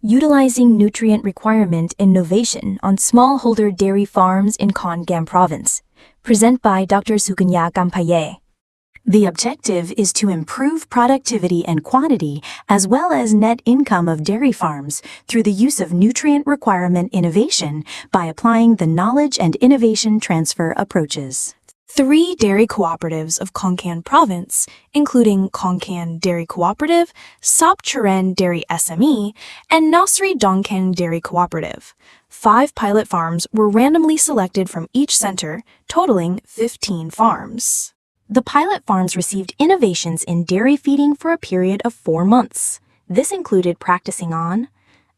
Utilizing Nutrient Requirement Innovation on Smallholder Dairy Farms in Khon Kaen Province, present by Dr. Sukanya Kamphayae. The objective is to improve productivity and quantity as well as net income of dairy farms through the use of nutrient requirement innovation by applying the knowledge and innovation transfer approaches. 3 dairy cooperatives of Khon Kaen Province, including Khon Kaen Dairy Cooperative, Sop Churen Dairy SME, and Nasri Dongken Dairy Cooperative. 5 pilot farms were randomly selected from each center, totaling 15 farms. The pilot farms received innovations in dairy feeding for a period of 4 months. This included practicing on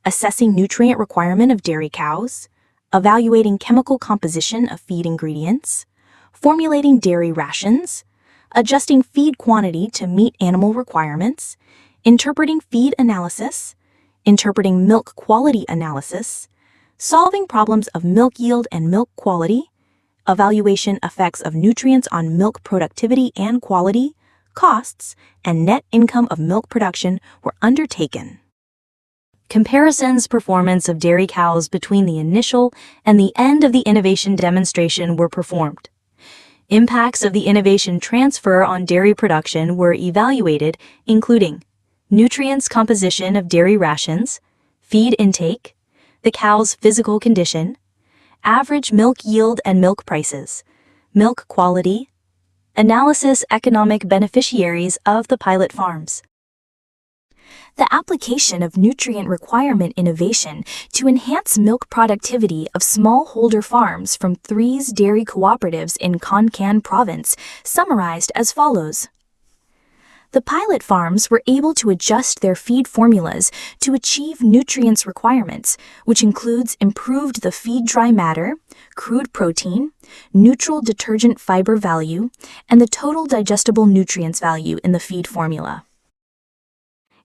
assessing nutrient requirement of dairy cows, evaluating chemical composition of feed ingredients, formulating dairy rations, adjusting feed quantity to meet animal requirements, interpreting feed analysis, interpreting milk quality analysis, solving problems of milk yield and milk quality, evaluation effects of nutrients on milk productivity and quality, costs, and net income of milk production were undertaken. Comparisons performance of dairy cows between the initial and the end of the innovation demonstration were performed. Impacts of the innovation transfer on dairy production were evaluated, including nutrients composition of dairy rations, feed intake, the cow's physical condition, average milk yield and milk prices, milk quality, analysis economic beneficiaries of the pilot farms. The application of nutrient requirement innovation to enhance milk productivity of smallholder farms from 3 dairy cooperatives in Khon Kaen Province summarized as follows. The pilot farms were able to adjust their feed formulas to achieve nutrients requirements, which includes improved the feed dry matter, crude protein, neutral detergent fiber value, and the total digestible nutrients value in the feed formula.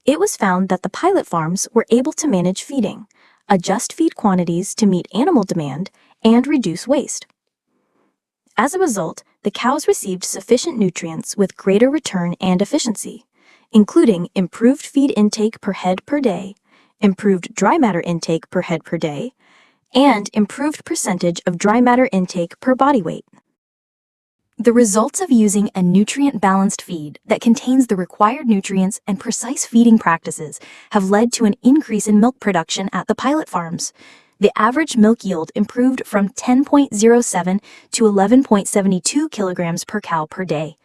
It was found that the pilot farms were able to manage feeding, adjust feed quantities to meet animal demand, and reduce waste. As a result, the cows received sufficient nutrients with greater return and efficiency, including improved feed intake per head per day, improved dry matter intake per head per day, and improved percentage of dry matter intake per body weight. The results of using a nutrient-balanced feed that contains the required nutrients and precise feeding practices have led to an increase in milk production at the pilot farms. The average milk yield improved from 10.07 to 11.72 kilograms per cow per day.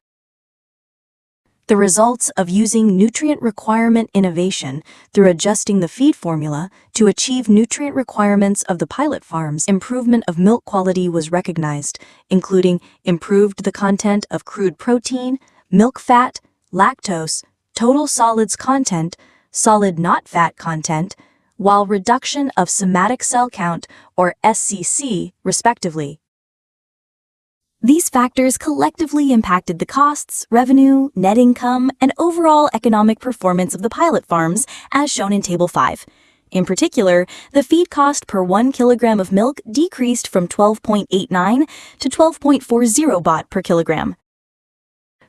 The results of using nutrient requirement innovation through adjusting the feed formula to achieve nutrient requirements of the pilot farms, improvement of milk quality was recognized, including improved the content of crude protein, milk fat, lactose, total solids content, solid not fat content, while reduction of somatic cell count, or SCC, respectively. These factors collectively impacted the costs, revenue, net income, and overall economic performance of the pilot farms, as shown in Table 5. In particular, the feed cost per 1 kilogram of milk decreased from 12.89 to 12.40 baht per kilogram.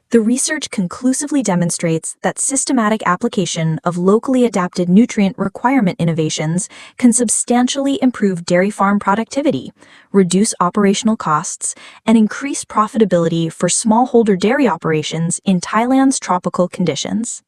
The research conclusively demonstrates that systematic application of locally adapted nutrient requirement innovations can substantially improve dairy farm productivity, reduce operational costs, and increase profitability for smallholder dairy operations in Thailand's tropical conditions.